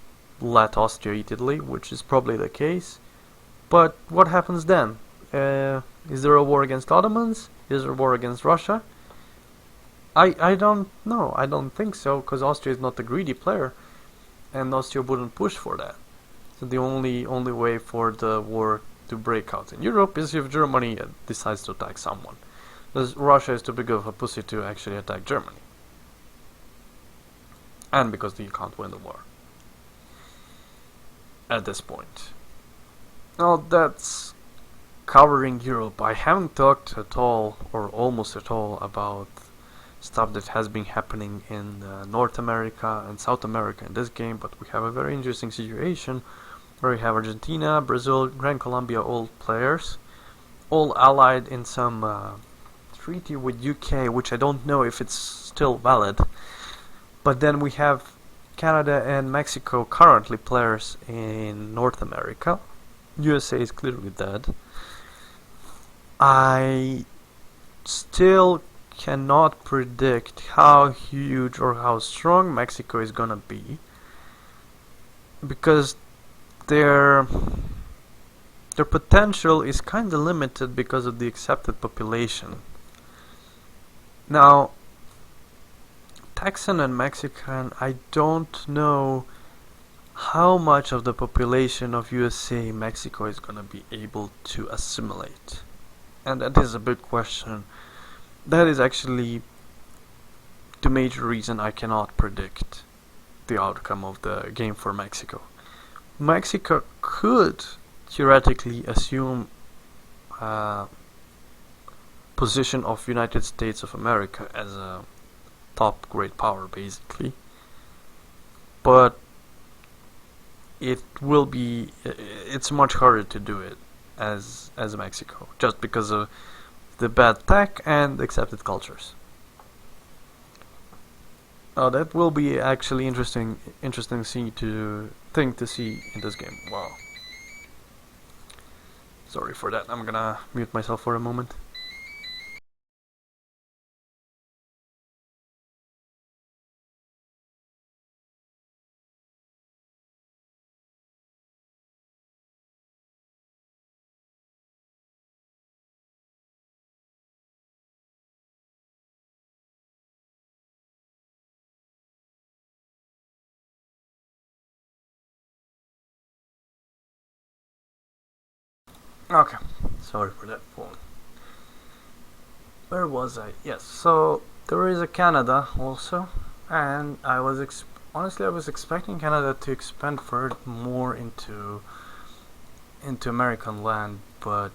let Austria eat Italy, which is probably the case. But what happens then? Is there a war against Ottomans? Is there a war against Russia? I don't know. I don't think so, because Austria is not a greedy player, and Austria wouldn't push for that. So the only way for the war to break out in Europe is if Germany decides to attack someone. Because Russia is too big of a pussy to actually attack Germany. And because you can't win the war. At this point. Now that's covering Europe. I haven't talked at all, or almost at all, about stuff that has been happening in North America and South America in this game, but we have a very interesting situation where we have Argentina, Brazil, Gran Colombia, all players, all allied in some treaty with UK, which I don't know if it's still valid. But then we have Canada and Mexico currently players in North America. USA is clearly dead. I still cannot predict how huge or how strong Mexico is gonna be, because their potential is kinda limited because of the accepted population. Now, Texan and Mexican, I don't know how much of the population of USA Mexico is gonna be able to assimilate. And that is a big question. That is actually the major reason I cannot predict the outcome of the game for Mexico. Mexico could theoretically assume position of United States of America as a top great power, basically, but it's much harder to do it as Mexico, just because of the bad tech and accepted cultures. Oh, that will be actually interesting thing to see in this game. Wow. Sorry for that. I'm gonna mute myself for a moment. Okay, sorry for that phone. Where was I? Yes, so there is a Canada also, and honestly I was expecting Canada to expand further more into American land, but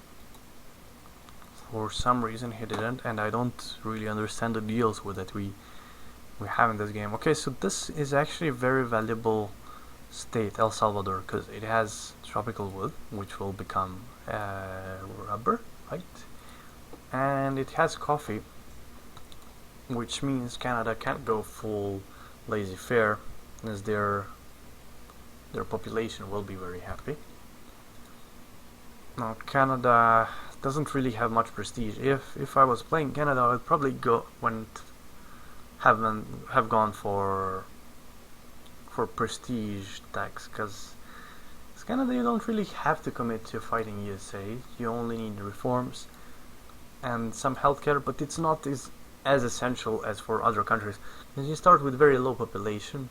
for some reason he didn't, and I don't really understand the deals with it we have in this game. Okay, so this is actually a very valuable state, El Salvador, because it has tropical wood, which will become rubber, right? And it has coffee, which means Canada can't go full laissez-faire, as their population will be very happy. Now, Canada doesn't really have much prestige. If I was playing Canada, I'd probably have gone for prestige tax, because Canada, you don't really have to commit to fighting USA. You only need reforms and some healthcare, but it's not as essential as for other countries. Because you start with very low population,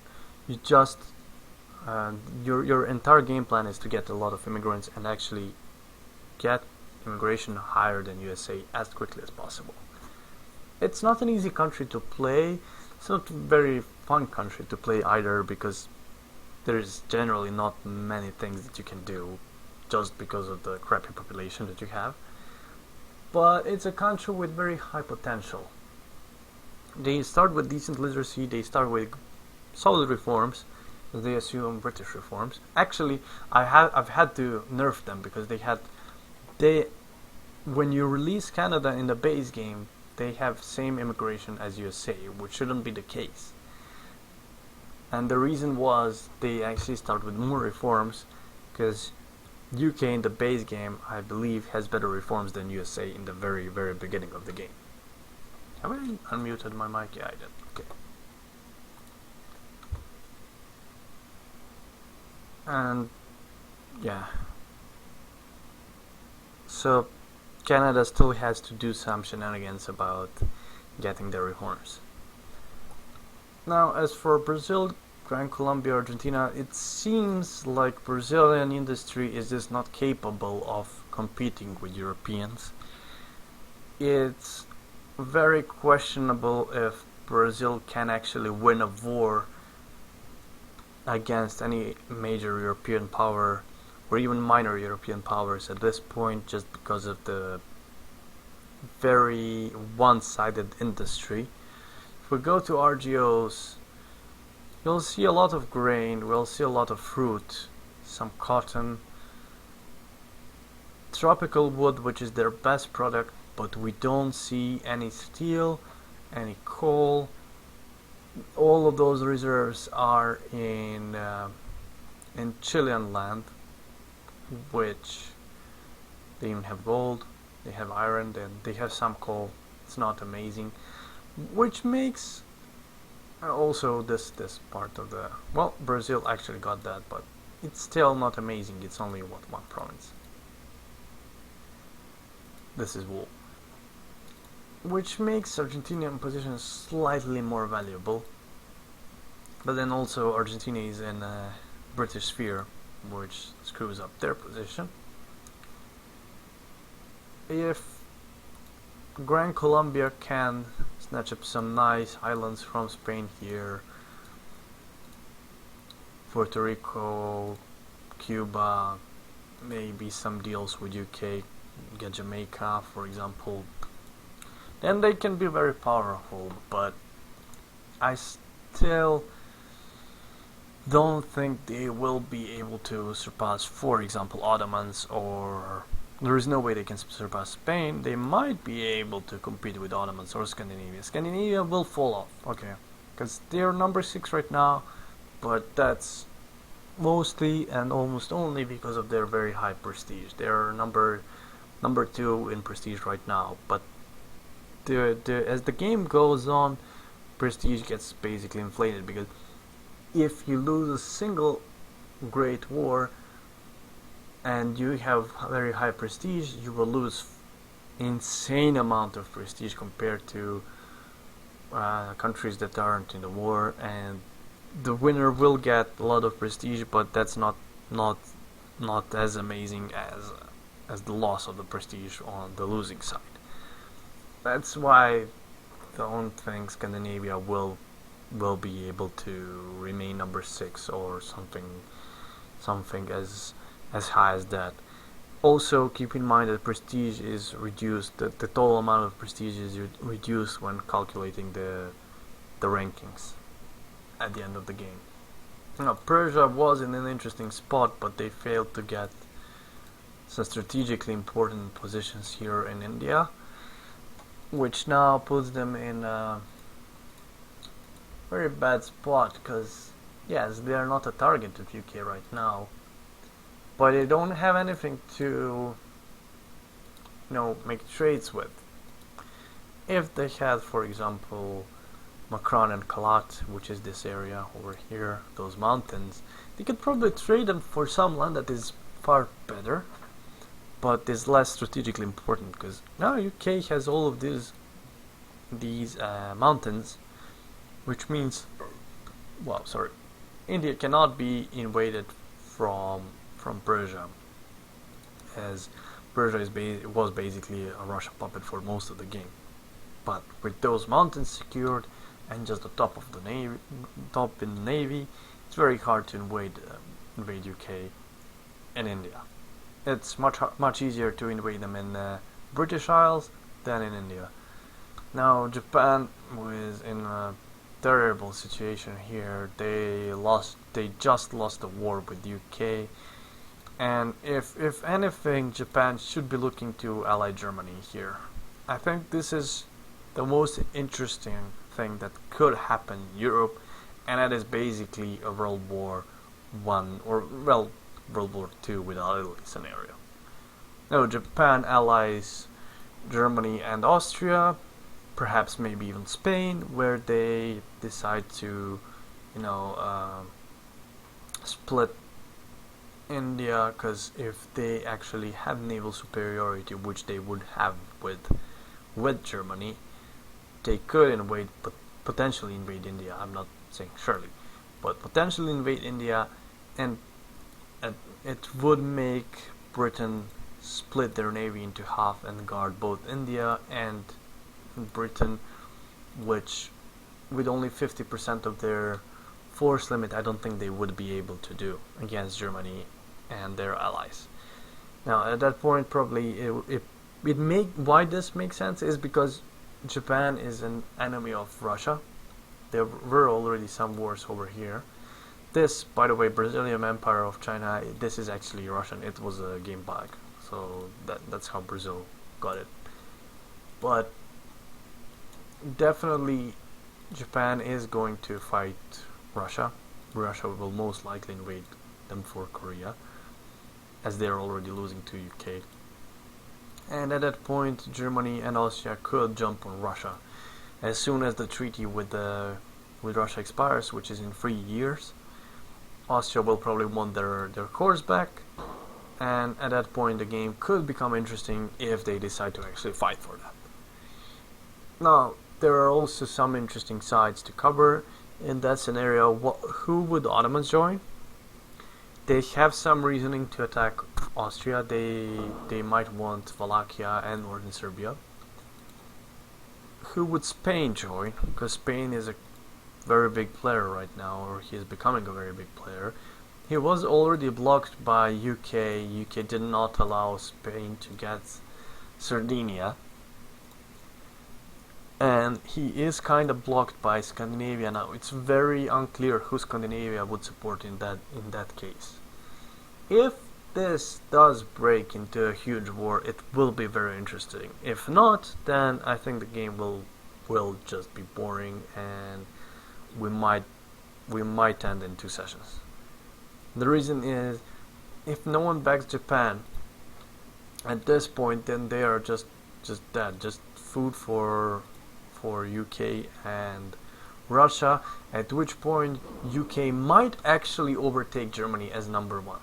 you just your entire game plan is to get a lot of immigrants and actually get immigration higher than USA as quickly as possible. It's not an easy country to play. It's not a very fun country to play either, because there's generally not many things that you can do just because of the crappy population that you have. But it's a country with very high potential. They start with decent literacy, they start with solid reforms, they assume British reforms. Actually, I've had to nerf them, because when you release Canada in the base game, they have same immigration as USA, which shouldn't be the case. And the reason was they actually start with more reforms, because UK in the base game, I believe, has better reforms than USA in the very, very beginning of the game. Have I unmuted my mic? Yeah, I did. Okay. And yeah. So Canada still has to do some shenanigans about getting their reforms. Now, as for Brazil, Gran Colombia, Argentina, it seems like Brazilian industry is just not capable of competing with Europeans. It's very questionable if Brazil can actually win a war against any major European power or even minor European powers at this point, just because of the very one-sided industry. If we go to RGOs, you'll see a lot of grain, we'll see a lot of fruit, some cotton, tropical wood, which is their best product, but we don't see any steel, any coal. All of those reserves are in Chilean land, which they even have gold, they have iron, and they have some coal. It's not amazing, which makes also this part of the, well, Brazil actually got that, but it's still not amazing. It's only one province. This is wool, which makes Argentinian position slightly more valuable. But then also Argentina is in a British sphere, which screws up their position. If Gran Colombia can snatch up some nice islands from Spain here, Puerto Rico, Cuba, maybe some deals with UK, get Jamaica for example, then they can be very powerful, but I still don't think they will be able to surpass, for example, Ottomans, or there is no way they can surpass Spain. They might be able to compete with Ottomans or Scandinavia. Scandinavia will fall off, okay, because they're number 6 right now, but that's mostly and almost only because of their very high prestige. They're number 2 in prestige right now, but as the game goes on, prestige gets basically inflated, because if you lose a single great war and you have very high prestige, you will lose insane amount of prestige compared to countries that aren't in the war, and the winner will get a lot of prestige, but that's not as amazing as the loss of the prestige on the losing side. That's why I don't think Scandinavia will be able to remain number 6 or something as high as that. Also, keep in mind that prestige is reduced. The total amount of prestige is reduced when calculating the rankings at the end of the game. Now, Persia was in an interesting spot, but they failed to get some strategically important positions here in India, which now puts them in a very bad spot, because yes, they are not a target of UK right now, but they don't have anything to make trades with. If they had, for example, Makran and Kalat, which is this area over here, those mountains, they could probably trade them for some land that is far better, but is less strategically important, because now UK has all of these mountains, which means, well, sorry, India cannot be invaded from Persia, as Persia was basically a Russian puppet for most of the game. But with those mountains secured and just the top of the navy, top in the navy, it's very hard to invade UK and India. It's much easier to invade them in British Isles than in India. Now Japan was in a terrible situation here. They just lost the war with UK, and if anything, Japan should be looking to ally Germany here. I think this is the most interesting thing that could happen in Europe, and that is basically a World War One, or well, World War II without Italy scenario. Now Japan allies Germany and Austria, perhaps maybe even Spain, where they decide to split India, because if they actually had naval superiority, which they would have with Germany, they could invade potentially invade India. I'm not saying surely, but potentially invade India, and it would make Britain split their navy into half and guard both India and Britain, which with only 50% of their force limit, I don't think they would be able to do against Germany and their allies. Now, at that point, probably why this makes sense is because Japan is an enemy of Russia. There were already some wars over here. This, by the way, Brazilian Empire of China, this is actually Russian. It was a game bug, so that's how Brazil got it. But definitely, Japan is going to fight Russia. Russia will most likely invade them for Korea, as they are already losing to UK. And at that point, Germany and Austria could jump on Russia as soon as the treaty with Russia expires, which is in 3 years. Austria will probably want their cores back, and at that point the game could become interesting if they decide to actually fight for that. Now, there are also some interesting sides to cover in that scenario. Who would the Ottomans join? They have some reasoning to attack Austria. They might want Wallachia and northern Serbia. Who would Spain join? Because Spain is a very big player right now, or he is becoming a very big player. He was already blocked by UK. UK did not allow Spain to get Sardinia, and he is kind of blocked by Scandinavia now. It's very unclear who Scandinavia would support in that case. If this does break into a huge war, it will be very interesting. If not, then I think the game will just be boring, and we might end in 2 sessions. The reason is, if no one backs Japan at this point, then they are just dead, just food for UK and Russia, at which point UK might actually overtake Germany as number 1.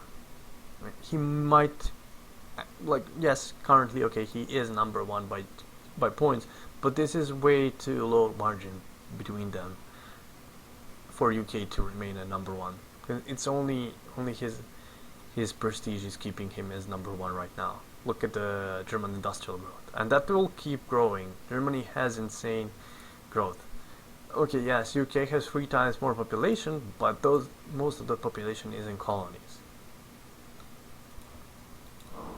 He might, yes, currently, okay, he is number 1 by points, but this is way too low margin between them for UK to remain at number 1. It's only his prestige is keeping him as number 1 right now. Look at the German industrial growth, and that will keep growing. Germany has insane growth. Okay, yes, UK has 3 times more population, but most of the population is in colonies.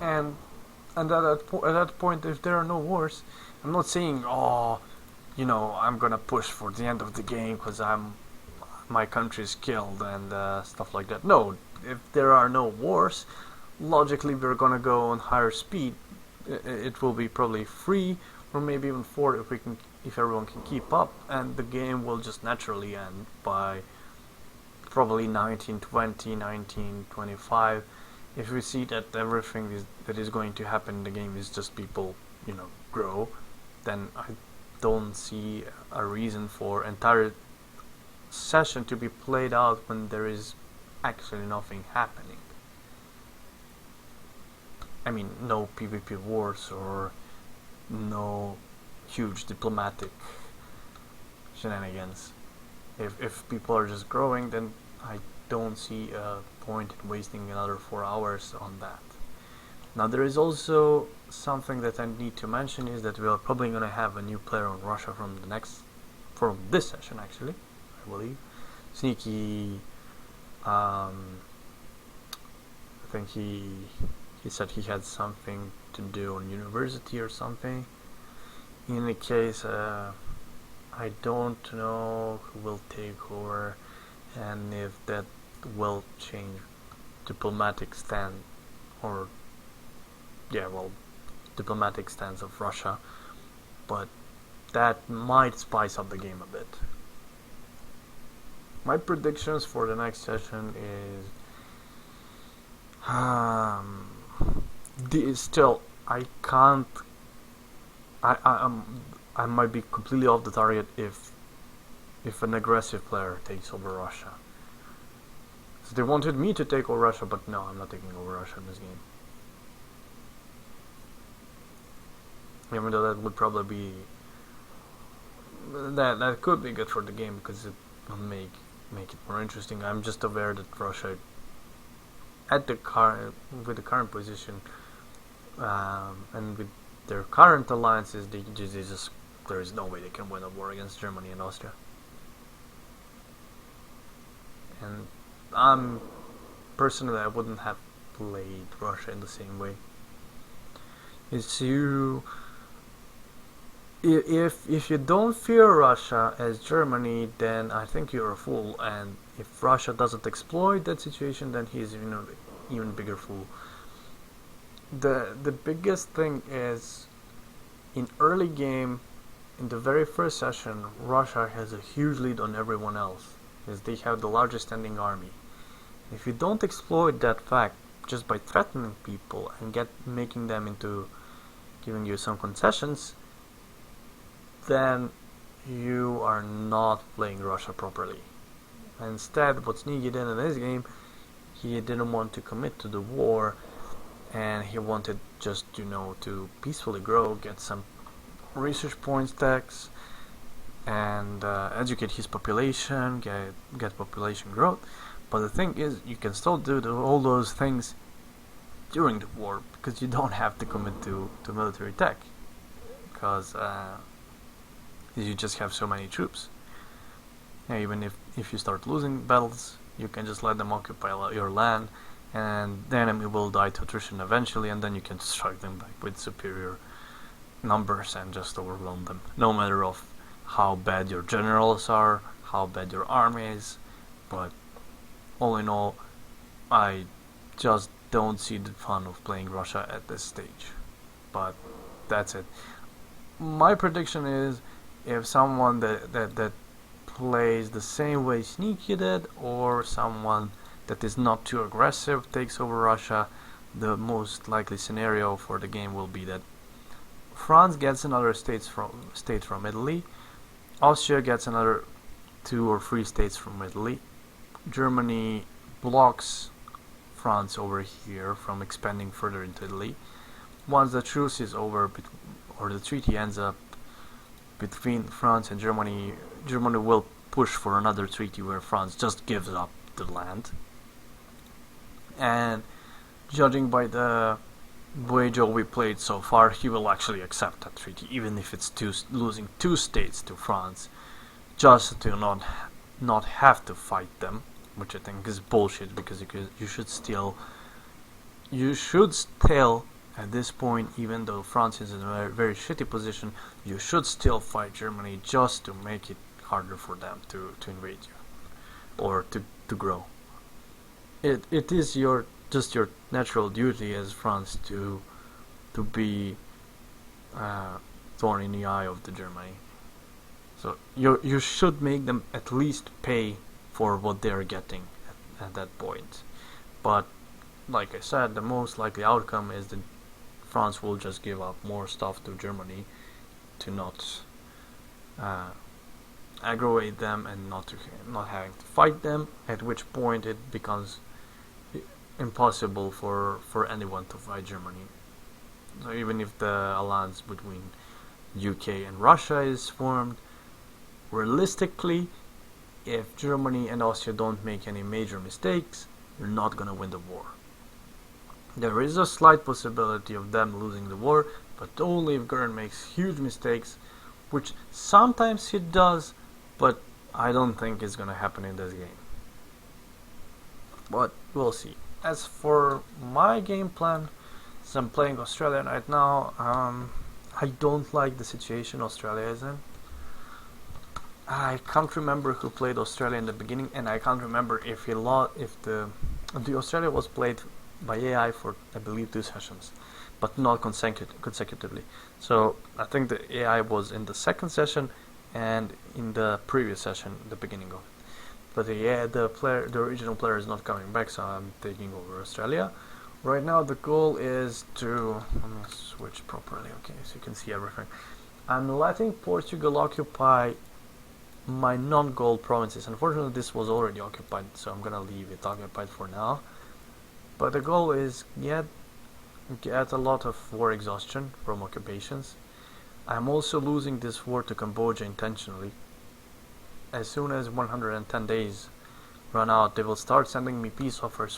And at that point, if there are no wars, I'm not saying, I'm gonna push for the end of the game because my country is killed and stuff like that. No, if there are no wars, logically we're gonna go on higher speed. It will be probably 3 or maybe even 4 if everyone can keep up, and the game will just naturally end by probably 1920, 1925. If we see that everything that is going to happen in the game is just people, grow, then I don't see a reason for entire session to be played out when there is actually nothing happening. I mean, no PvP wars or no huge diplomatic shenanigans. If people are just growing, then I don't see a point in wasting another 4 hours on that. Now, there is also something that I need to mention, is that we are probably going to have a new player on Russia from this session, actually, I believe. Sneaky, I think he said he had something to do on university or something. In any case, I don't know who will take over and if that will change diplomatic stand diplomatic stance of Russia, but that might spice up the game a bit. My predictions for the next session is still I might be completely off the target if an aggressive player takes over Russia. So they wanted me to take over Russia, but no, I'm not taking over Russia in this game. Even though that would probably be that could be good for the game because it will make it more interesting. I'm just aware that Russia, at the with the current position, and with their current alliances, there is no way they can win a war against Germany and Austria. And I'm personally, I wouldn't have played Russia in the same way. It's you. If you don't fear Russia as Germany, then I think you're a fool. And if Russia doesn't exploit that situation, then he's even bigger fool. The biggest thing is in early game, in the very first session, Russia has a huge lead on everyone else, as they have the largest standing army. If you don't exploit that fact just by threatening people and making them into giving you some concessions, then you are not playing Russia properly. Instead, what Sneaky did in this game, he didn't want to commit to the war, and he wanted just to peacefully grow, get some research points tax, and educate his population, get population growth. But the thing is, you can still do all those things during the war, because you don't have to commit to military tech, because you just have so many troops. Even if you start losing battles, you can just let them occupy your land, and the enemy will die to attrition eventually, and then you can strike them back with superior numbers and just overwhelm them, no matter of how bad your generals are, how bad your army is. But all in all, I just don't see the fun of playing Russia at this stage. But that's it. My prediction is, if someone that plays the same way Sneaky did, or someone that is not too aggressive takes over Russia, the most likely scenario for the game will be that France gets another state from Italy, Austria gets another 2 or 3 states from Italy, Germany blocks France over here from expanding further into Italy. Once the truce is over, or the treaty ends up between France and Germany, Germany will push for another treaty where France just gives up the land. And judging by the way Joey played so far, he will actually accept that treaty, even if it's losing 2 states to France, just to not have to fight them, which I think is bullshit, because you should still at this point, even though France is in a very, very shitty position, you should still fight Germany just to make it harder for them to invade you or to grow. It is your natural duty as France to be thorn in the eye of the Germany. So you should make them at least pay for what they're getting at that point. But like I said, the most likely outcome is that France will just give up more stuff to Germany to not aggravate them and not having to fight them, at which point it becomes impossible for anyone to fight Germany. So even if the alliance between UK and Russia is formed, realistically, if Germany and Austria don't make any major mistakes, you're not gonna win the war. There is a slight possibility of them losing the war, but only if Gurn makes huge mistakes, which sometimes he does, but I don't think it's gonna happen in this game. But we'll see. As for my game plan, since I'm playing Australia right now, I don't like the situation Australia is in. I can't remember who played Australia in the beginning, and I can't remember if the Australia was played by AI for, I believe, 2 sessions, but not consecutively. So I think the AI was in the second session and in the previous session, the beginning of it. But the original player is not coming back, so I'm taking over Australia. Right now the goal is to, let me switch properly, okay, so you can see everything. I'm letting Portugal occupy my non-gold provinces. Unfortunately, this was already occupied, so I'm gonna leave it occupied for now. But the goal is get a lot of war exhaustion from occupations. I'm also losing this war to Cambodia intentionally. As soon as 110 days run out, they will start sending me peace offers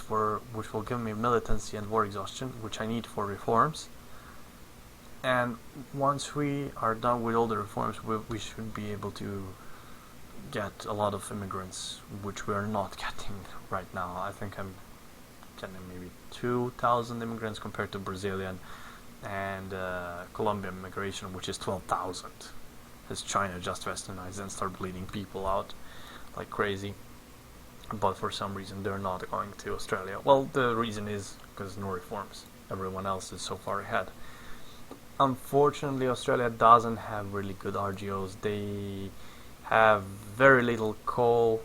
which will give me militancy and war exhaustion, which I need for reforms. And once we are done with all the reforms, we should be able to get a lot of immigrants, which we are not getting right now. I think I'm getting maybe 2,000 immigrants compared to Brazilian and Colombian immigration, which is 12,000. As China just westernized and start bleeding people out like crazy. But for some reason they're not going to Australia. Well, the reason is because no reforms. Everyone else is so far ahead. Unfortunately, Australia doesn't have really good RGOs. They have very little coal,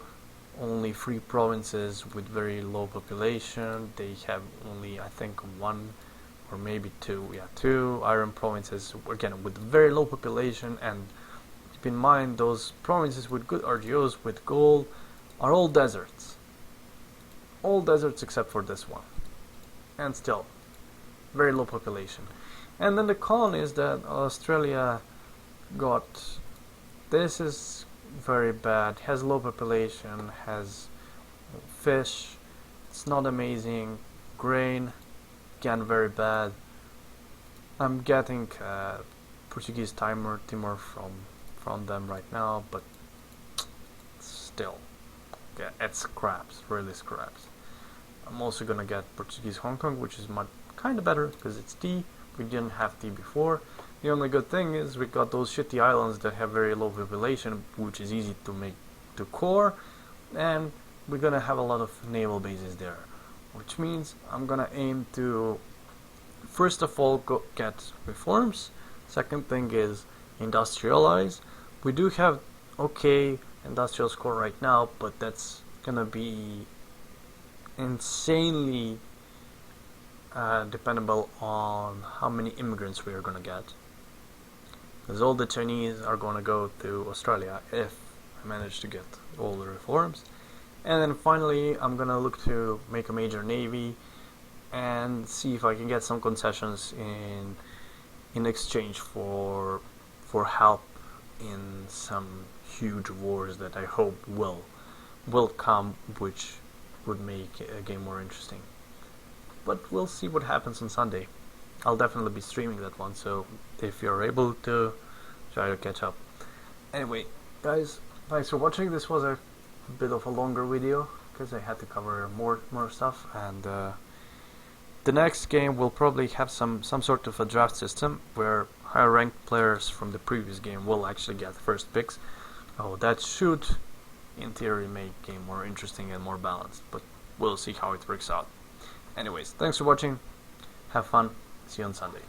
only 3 provinces with very low population. They have only, I think, 1 or maybe 2 iron provinces, again with very low population. And keep in mind, those provinces with good RGOs with gold are all deserts. All deserts except for this one. And still, very low population. And then the con is that Australia got, this is very bad, has low population, has fish, it's not amazing, grain, again very bad. I'm getting Portuguese Timor from them right now, but still, yeah, it's scraps, really scraps. I'm also gonna get Portuguese Hong Kong, which is kind of better because it's tea. We didn't have tea before. The only good thing is we got those shitty islands that have very low population, which is easy to make to core, and we're gonna have a lot of naval bases there, which means I'm gonna aim to first of all get reforms. Second thing is industrialize. We do have okay industrial score right now, but that's gonna be insanely dependable on how many immigrants we are gonna get, because all the Chinese are gonna go to Australia if I manage to get all the reforms. And then finally I'm gonna look to make a major navy and see if I can get some concessions in exchange for help in some huge wars that I hope will come, which would make a game more interesting. But we'll see what happens on Sunday. I'll definitely be streaming that one, so if you're able to, try to catch up. Anyway, guys, thanks for watching. This was a bit of a longer video because I had to cover more stuff, and the next game will probably have some sort of a draft system where higher ranked players from the previous game will actually get first picks. Oh, that should in theory make game more interesting and more balanced, but we'll see how it works out. Anyways, thanks for watching, have fun, see you on Sunday.